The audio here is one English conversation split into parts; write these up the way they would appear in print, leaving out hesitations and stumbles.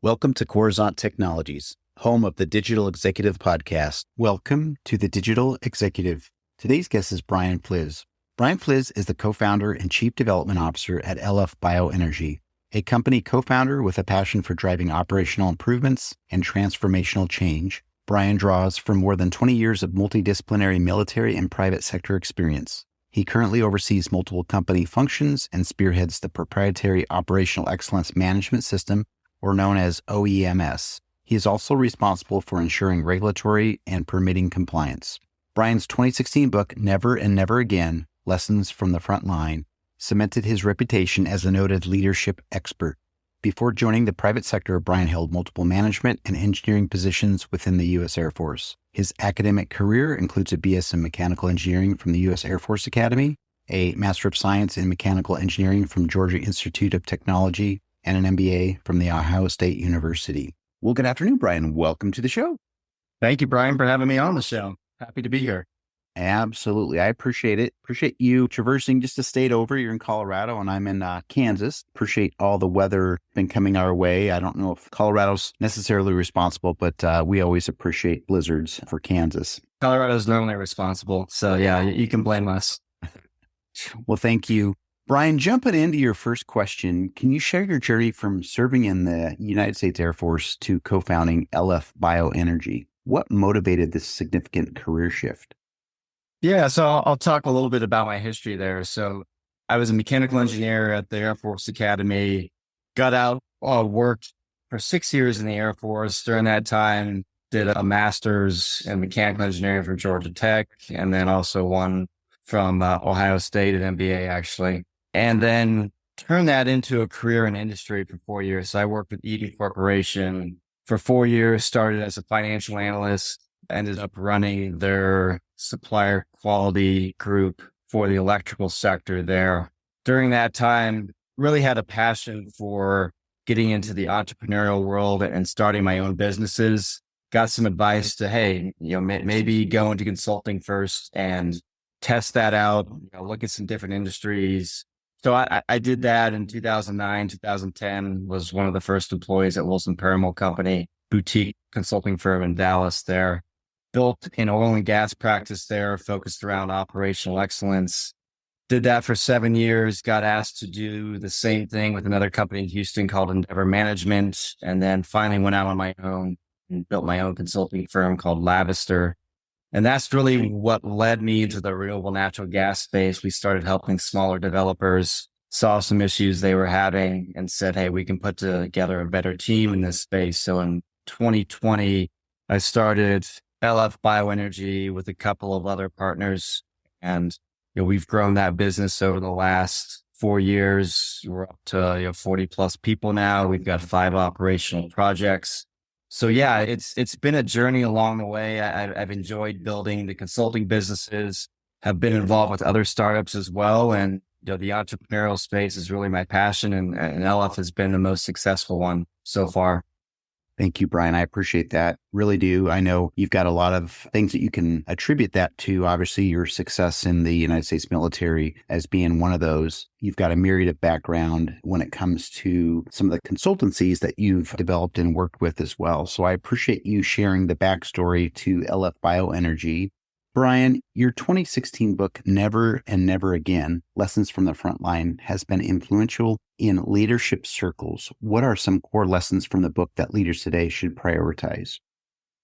Welcome to Coruzant Technologies, home of the Digital Executive Podcast. Welcome to the Digital Executive. Today's guest is Brian Flis. Brian Flis is the co-founder and chief development officer at LF Bioenergy, a company co-founder with a passion for driving operational improvements and transformational change. Brian draws from more than 20 years of multidisciplinary military and private sector experience. He currently oversees multiple company functions and spearheads the proprietary Operational Excellence Management System, or known as OEMS. He is also responsible for ensuring regulatory and permitting compliance. Brian's 2016 book, Never and Never Again, Lessons from the Frontline, cemented his reputation as a noted leadership expert. Before joining the private sector, Brian held multiple management and engineering positions within the U.S. Air Force. His academic career includes a BS in Mechanical Engineering from the U.S. Air Force Academy, a Master of Science in Mechanical Engineering from Georgia Institute of Technology, and an MBA from the Ohio State University. Well, good afternoon, Brian. Welcome to the show. Thank you, Brian, for having me on the show. Happy to be here. Absolutely. I appreciate it. Appreciate you traversing just a state over. You're in Colorado and I'm in Kansas. Appreciate all the weather been coming our way. I don't know if Colorado's necessarily responsible, but we always appreciate blizzards for Kansas. Colorado's normally responsible. So yeah, you can blame us. Well, thank you. Brian, jumping into your first question, can you share your journey from serving in the United States Air Force to co-founding LF Bioenergy? What motivated this significant career shift? Yeah, so I'll talk a little bit about my history there. So I was a mechanical engineer at the Air Force Academy, got out, worked for 6 years in the Air Force. During that time, did a master's in mechanical engineering from Georgia Tech, and then also one from Ohio State, an MBA actually. And then turned that into a career in industry for 4 years. So I worked with Eaton Corporation for 4 years, started as a financial analyst, ended up running their supplier quality group for the electrical sector there. During that time, really had a passion for getting into the entrepreneurial world and starting my own businesses. Got some advice to, hey, maybe go into consulting first and test that out, look at some different industries. So I did that in 2009, 2010, was one of the first employees at Wilson Perumal Company, boutique consulting firm in Dallas there. Built an oil and gas practice there, focused around operational excellence. Did that for 7 years, got asked to do the same thing with another company in Houston called Endeavor Management. And then finally went out on my own and built my own consulting firm called Lavister. And that's really what led me into the renewable natural gas space. We started helping smaller developers, saw some issues they were having and said, hey, we can put together a better team in this space. So in 2020, I started LF Bioenergy with a couple of other partners. And we've grown that business over the last 4 years. We're up to 40 plus people now. We've got 5 operational projects. So yeah, it's been a journey along the way. I've enjoyed building the consulting businesses, have been involved with other startups as well. And the entrepreneurial space is really my passion, and LF has been the most successful one so far. Thank you, Brian. I appreciate that. Really do. I know you've got a lot of things that you can attribute that to. Obviously, your success in the United States military as being one of those. You've got a myriad of background when it comes to some of the consultancies that you've developed and worked with as well. So I appreciate you sharing the backstory to LF Bioenergy. Brian, your 2016 book, Never and Never Again, Lessons from the Frontline, has been influential in leadership circles. What are some core lessons from the book that leaders today should prioritize?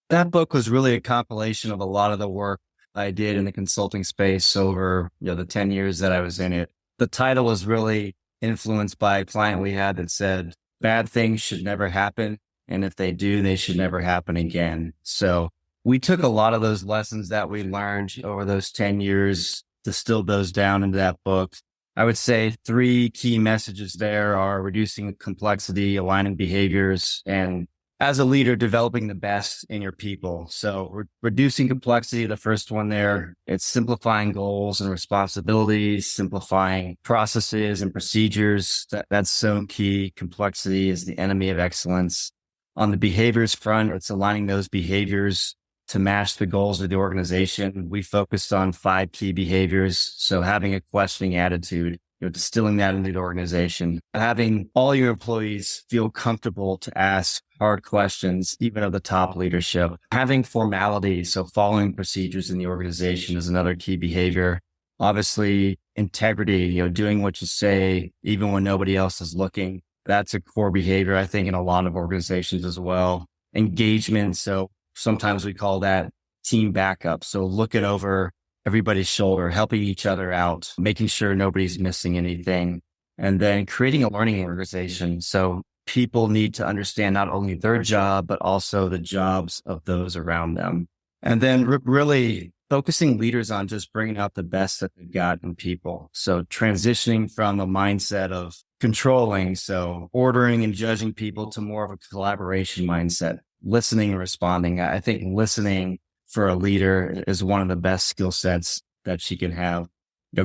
That book was really a compilation of a lot of the work I did in the consulting space over the 10 years that I was in it. The title was really influenced by a client we had that said, bad things should never happen. And if they do, they should never happen again. So we took a lot of those lessons that we learned over those 10 years, distilled those down into that book. I would say 3 key messages there are reducing complexity, aligning behaviors, and as a leader, developing the best in your people. So reducing complexity, the first one there, it's simplifying goals and responsibilities, simplifying processes and procedures. That's so key. Complexity is the enemy of excellence. On the behaviors front, it's aligning those behaviors to match the goals of the organization. We focused on 5 key behaviors. So having a questioning attitude, distilling that into the organization, having all your employees feel comfortable to ask hard questions, even of the top leadership, having formality. So following procedures in the organization is another key behavior. Obviously, integrity, doing what you say, even when nobody else is looking. That's a core behavior, I think, in a lot of organizations as well. Engagement. So sometimes we call that team backup. So looking over everybody's shoulder, helping each other out, making sure nobody's missing anything, and then creating a learning organization. So people need to understand not only their job, but also the jobs of those around them. And then really focusing leaders on just bringing out the best that they've got in people. So transitioning from a mindset of controlling, so ordering and judging people, to more of a collaboration mindset, listening and responding. I think listening for a leader is one of the best skill sets that she can have.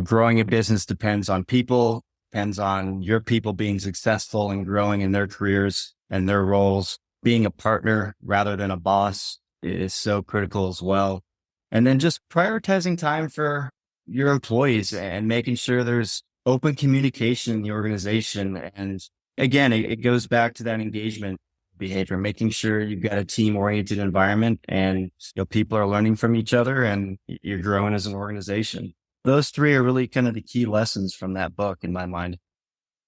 Growing a business depends on people, depends on your people being successful and growing in their careers and their roles. Being a partner rather than a boss is so critical as well. And then just prioritizing time for your employees and making sure there's open communication in the organization. And again, it goes back to that engagement behavior, making sure you've got a team-oriented environment and people are learning from each other and you're growing as an organization. Those three are really kind of the key lessons from that book in my mind.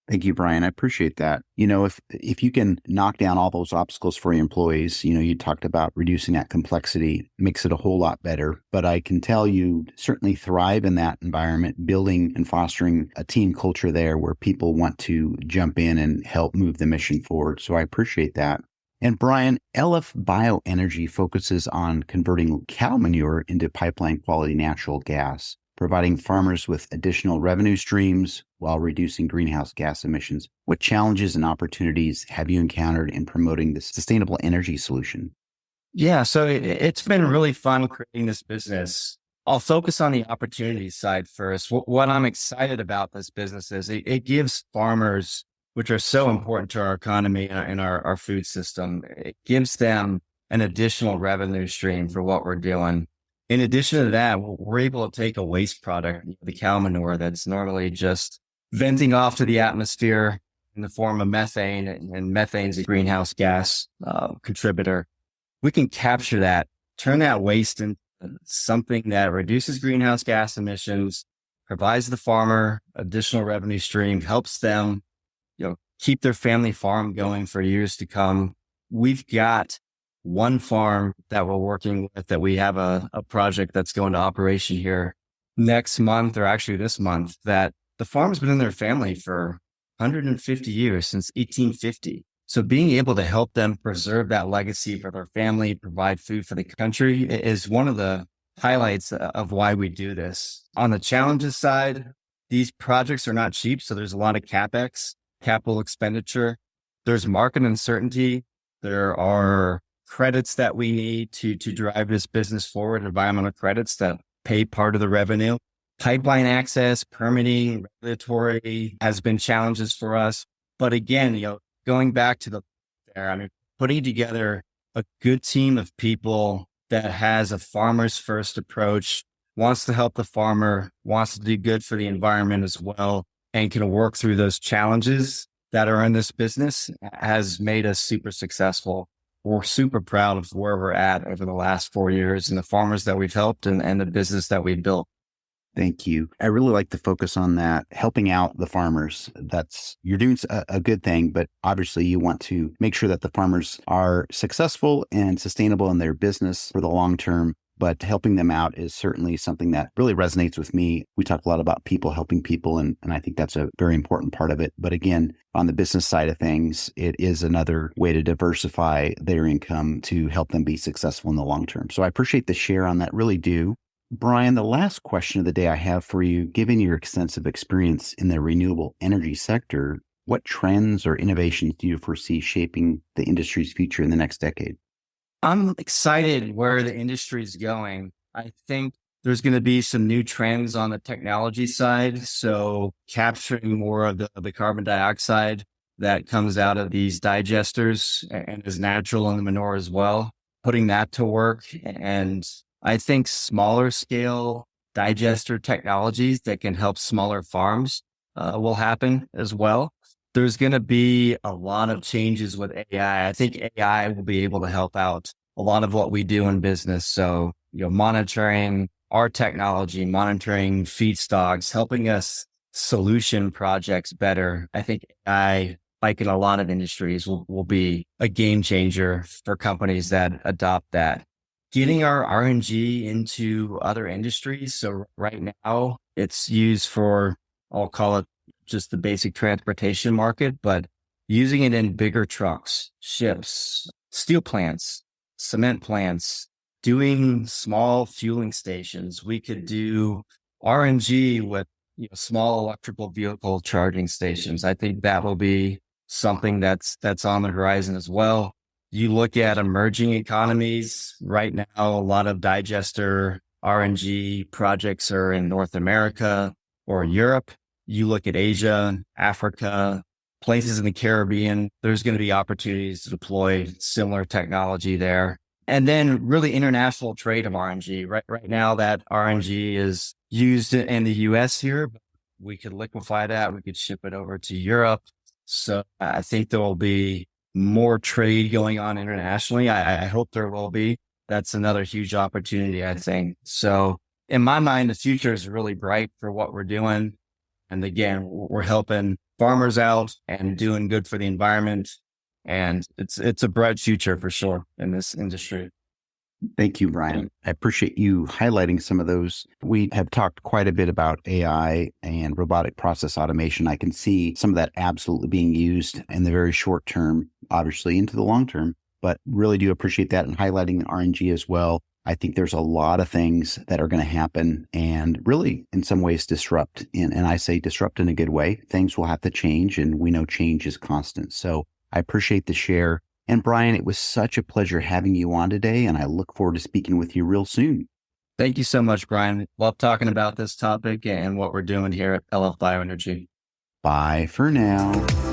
Thank you, Brian. I appreciate that. If you can knock down all those obstacles for your employees, you talked about reducing that complexity, makes it a whole lot better. But I can tell you certainly thrive in that environment, building and fostering a team culture there where people want to jump in and help move the mission forward. So I appreciate that. And Brian, LF Bioenergy focuses on converting cow manure into pipeline quality natural gas, providing farmers with additional revenue streams while reducing greenhouse gas emissions. What challenges and opportunities have you encountered in promoting this sustainable energy solution? Yeah, so it's been really fun creating this business. I'll focus on the opportunity side first. What I'm excited about this business is it gives farmers, which are so important to our economy and our food system, it gives them an additional revenue stream for what we're doing. In addition to that, we're able to take a waste product, the cow manure, that's normally just venting off to the atmosphere in the form of methane, and methane's a greenhouse gas contributor. We can capture that, turn that waste into something that reduces greenhouse gas emissions, provides the farmer additional revenue stream, helps them, keep their family farm going for years to come. We've got one farm that we're working with that we have a project that's going to operation here next month, or actually this month, that the farm's been in their family for 150 years, since 1850. So being able to help them preserve that legacy for their family, provide food for the country, is one of the highlights of why we do this. On the challenges side, these projects are not cheap. So there's a lot of CapEx, capital expenditure. There's market uncertainty. There are credits that we need to drive this business forward, environmental credits that pay part of the revenue. Pipeline access, permitting, regulatory has been challenges for us. But again, going back to putting together a good team of people that has a farmer's first approach, wants to help the farmer, wants to do good for the environment as well, and can work through those challenges that are in this business, has made us super successful. We're super proud of where we're at over the last 4 years and the farmers that we've helped and the business that we've built. Thank you. I really like to focus on that, helping out the farmers. You're doing a good thing, but obviously you want to make sure that the farmers are successful and sustainable in their business for the long term. But helping them out is certainly something that really resonates with me. We talk a lot about people helping people, and I think that's a very important part of it. But again, on the business side of things, it is another way to diversify their income to help them be successful in the long term. So I appreciate the share on that, really do. Brian, the last question of the day I have for you, given your extensive experience in the renewable energy sector, what trends or innovations do you foresee shaping the industry's future in the next decade? I'm excited where the industry is going. I think there's going to be some new trends on the technology side. So capturing more of the carbon dioxide that comes out of these digesters and is natural in the manure as well, putting that to work. And I think smaller scale digester technologies that can help smaller farms will happen as well. There's going to be a lot of changes with AI. I think AI will be able to help out a lot of what we do in business. So, monitoring our technology, monitoring feedstocks, helping us solution projects better. I think AI, like in a lot of industries, will be a game changer for companies that adopt that. Getting our RNG into other industries. So right now it's used for, I'll call it just the basic transportation market, but using it in bigger trucks, ships, steel plants, cement plants, doing small fueling stations. We could do RNG with small electrical vehicle charging stations. I think that will be something that's on the horizon as well. You look at emerging economies right now, a lot of digester RNG projects are in North America or Europe. You look at Asia, Africa, places in the Caribbean, there's going to be opportunities to deploy similar technology there. And then really international trade of RNG. Right now, that RNG is used in the US here, but we could liquefy that. We could ship it over to Europe. So I think there will be more trade going on internationally. I hope there will be. That's another huge opportunity, I think. So in my mind, the future is really bright for what we're doing. And again, we're helping farmers out and doing good for the environment. And it's a bright future for sure in this industry. Thank you, Brian. I appreciate you highlighting some of those. We have talked quite a bit about AI and robotic process automation. I can see some of that absolutely being used in the very short term, obviously into the long term, but really do appreciate that and highlighting RNG as well. I think there's a lot of things that are going to happen and really in some ways disrupt. And I say disrupt in a good way. Things will have to change and we know change is constant. So I appreciate the share. And Brian, it was such a pleasure having you on today, and I look forward to speaking with you real soon. Thank you so much, Brian. Love talking about this topic and what we're doing here at LF Bioenergy. Bye for now.